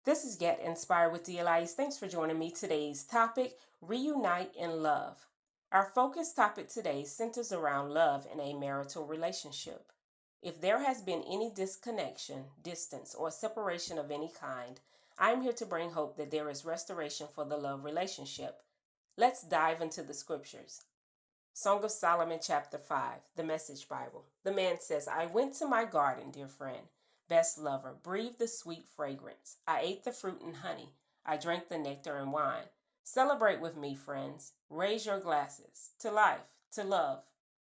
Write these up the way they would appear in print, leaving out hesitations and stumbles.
This is Get Inspired with Lyeese. Thanks for joining me. Today's topic, Reunite in Love. Our focus topic today centers around love in a marital relationship. If there has been any disconnection, distance, or separation of any kind, I am here to bring hope that there is restoration for the love relationship. Let's dive into the scriptures. Song of Solomon, chapter 5, the Message Bible. The man says, I went to my garden, dear friend, best lover, breathed the sweet fragrance. I ate the fruit and honey. I drank the nectar and wine. Celebrate with me, friends. Raise your glasses to life, to love.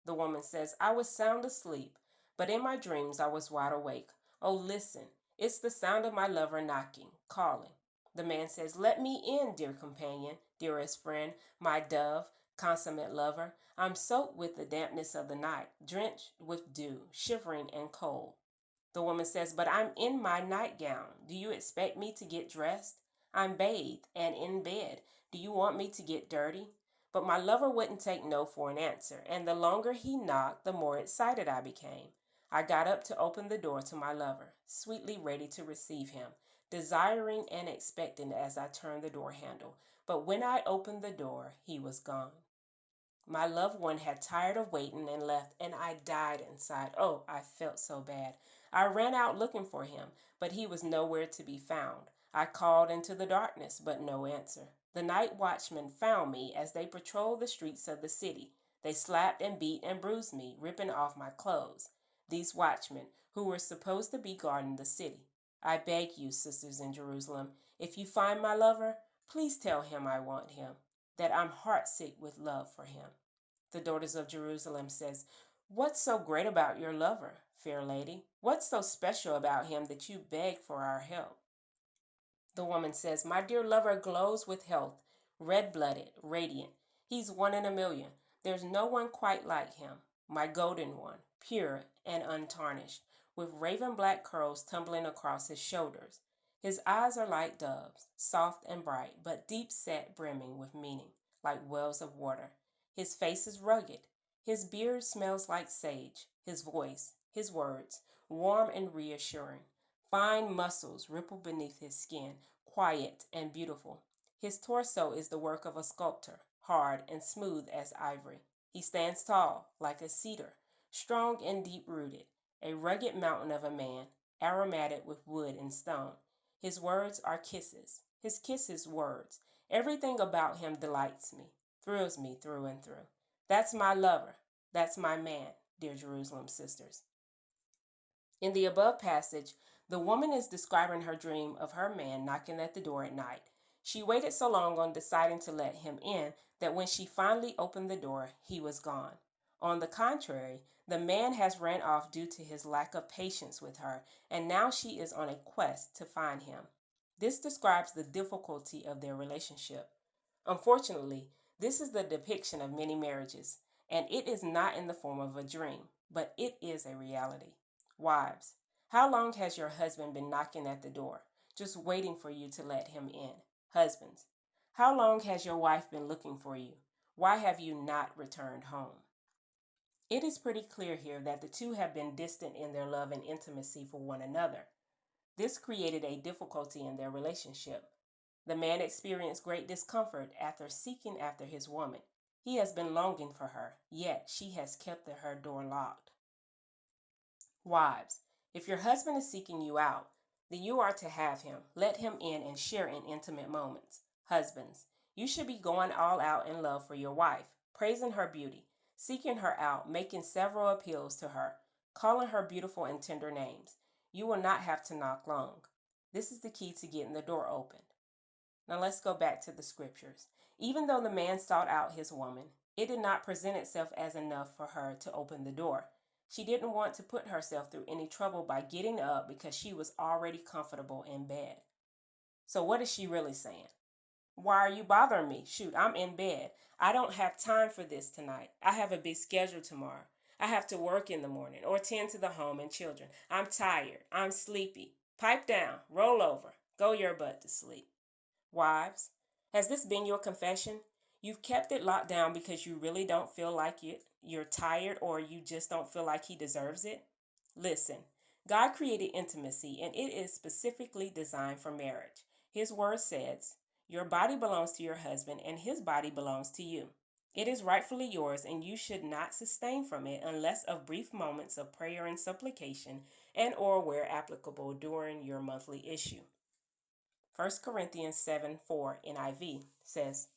The woman says, I was sound asleep, but in my dreams I was wide awake. Oh, listen, it's the sound of my lover knocking, calling. The man says, let me in, dear companion, dearest friend, my dove, consummate lover. I'm soaked with the dampness of the night, drenched with dew, shivering and cold. The woman says, but I'm in my nightgown. Do you expect me to get dressed? I'm bathed and in bed. Do you want me to get dirty? But my lover wouldn't take no for an answer, and the longer he knocked, the more excited I became. I got up to open the door to my lover, sweetly ready to receive him, desiring and expectant as I turned the door handle. But when I opened the door, he was gone. My loved one had tired of waiting and left, and I died inside. Oh, I felt so bad. I ran out looking for him, but he was nowhere to be found. I called into the darkness, but no answer. The night watchmen found me as they patrolled the streets of the city. They slapped and beat and bruised me, ripping off my clothes. These watchmen, who were supposed to be guarding the city. I beg you, sisters in Jerusalem, if you find my lover, please tell him I want him, that I'm heartsick with love for him. The daughters of Jerusalem says, what's so great about your lover, fair lady? What's so special about him that you beg for our help? The woman says, my dear lover glows with health, red-blooded, radiant. He's one in a million. There's no one quite like him. My golden one, pure and untarnished, with raven black curls tumbling across his shoulders. His eyes are like doves, soft and bright, but deep-set, brimming with meaning, like wells of water. His face is rugged. His beard smells like sage. His voice, his words, warm and reassuring. Fine muscles ripple beneath his skin, quiet and beautiful. His torso is the work of a sculptor, hard and smooth as ivory. He stands tall, like a cedar, strong and deep-rooted, a rugged mountain of a man, aromatic with wood and stone. His words are kisses, his kisses words. Everything about him delights me, thrills me through and through. That's my lover. That's my man, dear Jerusalem sisters. In the above passage, the woman is describing her dream of her man knocking at the door at night. She waited so long on deciding to let him in that when she finally opened the door, he was gone. On the contrary, the man has ran off due to his lack of patience with her, and now she is on a quest to find him. This describes the difficulty of their relationship. Unfortunately, this is the depiction of many marriages, and it is not in the form of a dream, but it is a reality. Wives, how long has your husband been knocking at the door, just waiting for you to let him in? Husbands, how long has your wife been looking for you? Why have you not returned home? It is pretty clear here that the two have been distant in their love and intimacy for one another. This created a difficulty in their relationship. The man experienced great discomfort after seeking after his woman. He has been longing for her, yet she has kept her door locked. Wives, if your husband is seeking you out, then you are to have him. Let him in and share in intimate moments. Husbands, you should be going all out in love for your wife, praising her beauty, seeking her out, making several appeals to her, calling her beautiful and tender names. You will not have to knock long. This is the key to getting the door opened. Now let's go back to the scriptures. Even though the man sought out his woman, it did not present itself as enough for her to open the door. She didn't want to put herself through any trouble by getting up because she was already comfortable in bed. So what is she really saying? Why are you bothering me? Shoot, I'm in bed. I don't have time for this tonight. I have a big schedule tomorrow. I have to work in the morning or tend to the home and children. I'm tired. I'm sleepy. Pipe down. Roll over. Go your butt to sleep. Wives, has this been your confession? You've kept it locked down because you really don't feel like you're tired or you just don't feel like he deserves it? Listen, God created intimacy, and it is specifically designed for marriage. His word says, "Your body belongs to your husband, and his body belongs to you." It is rightfully yours, and you should not sustain from it unless of brief moments of prayer and supplication, and or where applicable during your monthly issue. 1 Corinthians 7:4 NIV says,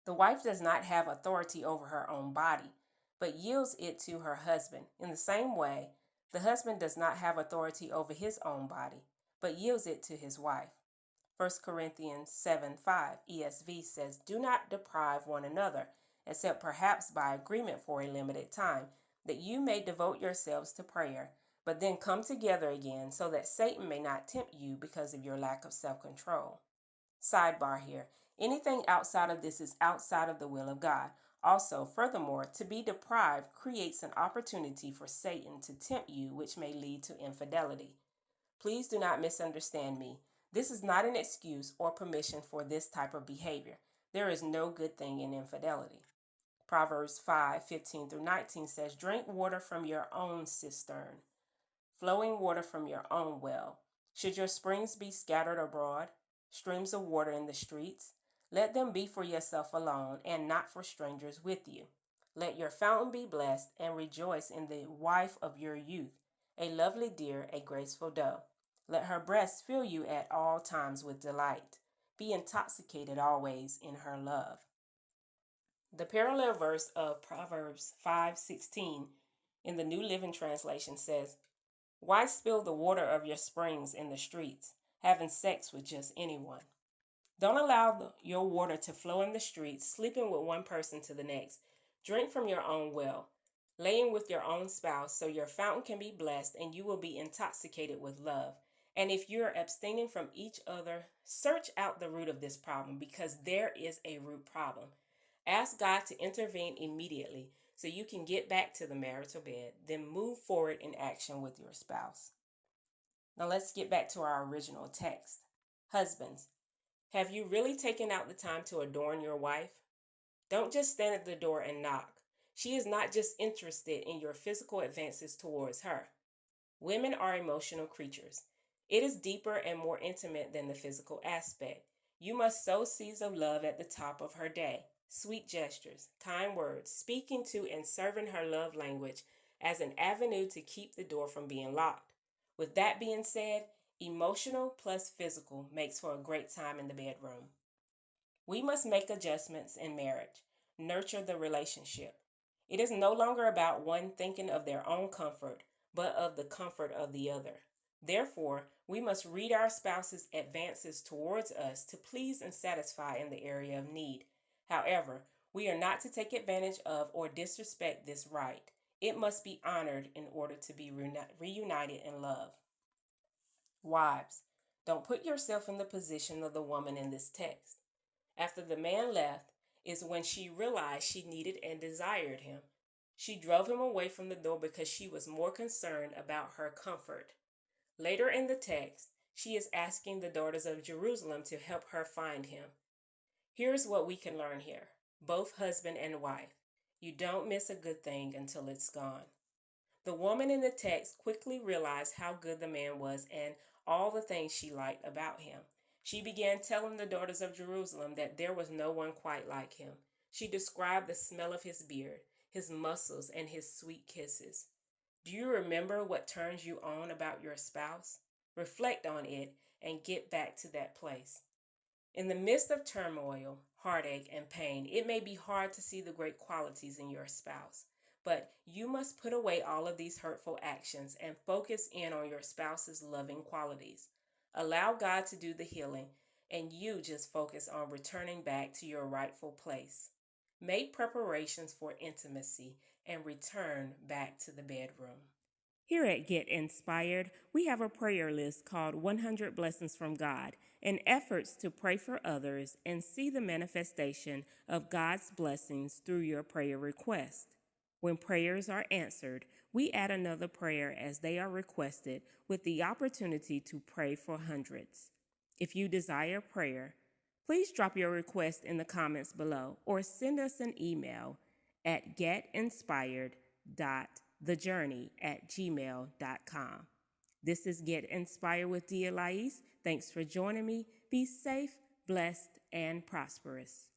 "The wife does not have authority over her own body, but yields it to her husband. In the same way, the husband does not have authority over his own body, but yields it to his wife." 1 Corinthians 7:5 ESV says, "Do not deprive one another, except perhaps by agreement for a limited time, that you may devote yourselves to prayer, but then come together again, so that Satan may not tempt you because of your lack of self-control." Sidebar here. Anything outside of this is outside of the will of God. Also, furthermore, to be deprived creates an opportunity for Satan to tempt you, which may lead to infidelity. Please do not misunderstand me. This is not an excuse or permission for this type of behavior. There is no good thing in infidelity. Proverbs 5:15-19 says, "Drink water from your own cistern, flowing water from your own well. Should your springs be scattered abroad, streams of water in the streets, let them be for yourself alone, and not for strangers with you. Let your fountain be blessed, and rejoice in the wife of your youth, a lovely deer, a graceful doe. Let her breast fill you at all times with delight. Be intoxicated always in her love." The parallel verse of Proverbs 5:16 in the New Living Translation says, "Why spill the water of your springs in the streets, having sex with just anyone?" Don't allow your water to flow in the streets, sleeping with one person to the next. Drink from your own well, laying with your own spouse, so your fountain can be blessed and you will be intoxicated with love. And if you're abstaining from each other, search out the root of this problem, because there is a root problem. Ask God to intervene immediately so you can get back to the marital bed, then move forward in action with your spouse. Now let's get back to our original text. Husbands, have you really taken out the time to adorn your wife? Don't just stand at the door and knock. She is not just interested in your physical advances towards her. Women are emotional creatures. It is deeper and more intimate than the physical aspect. You must sow seeds of love at the top of her day. Sweet gestures, kind words, speaking to and serving her love language as an avenue to keep the door from being locked. With that being said, emotional plus physical makes for a great time in the bedroom. We must make adjustments in marriage, nurture the relationship. It is no longer about one thinking of their own comfort, but of the comfort of the other. Therefore, we must read our spouse's advances towards us to please and satisfy in the area of need. However, we are not to take advantage of or disrespect this right. It must be honored in order to be reunited in love. Wives, don't put yourself in the position of the woman in this text. After the man left is when she realized she needed and desired him. She drove him away from the door because she was more concerned about her comfort. Later in the text, she is asking the daughters of Jerusalem to help her find him. Here's what we can learn here, both husband and wife. You don't miss a good thing until it's gone. The woman in the text quickly realized how good the man was and all the things she liked about him. She began telling the daughters of Jerusalem that there was no one quite like him. She described the smell of his beard, his muscles, and his sweet kisses. Do you remember what turns you on about your spouse? Reflect on it and get back to that place. In the midst of turmoil, heartache, and pain, it may be hard to see the great qualities in your spouse. But you must put away all of these hurtful actions and focus in on your spouse's loving qualities. Allow God to do the healing, and you just focus on returning back to your rightful place. Make preparations for intimacy and return back to the bedroom. Here at Get Inspired, we have a prayer list called 100 Blessings from God, in efforts to pray for others and see the manifestation of God's blessings through your prayer request. When prayers are answered, we add another prayer as they are requested, with the opportunity to pray for hundreds. If you desire prayer, please drop your request in the comments below or send us an email at getinspired.thejourney@gmail.com. This is Get Inspired with Lyeese. Thanks for joining me. Be safe, blessed, and prosperous.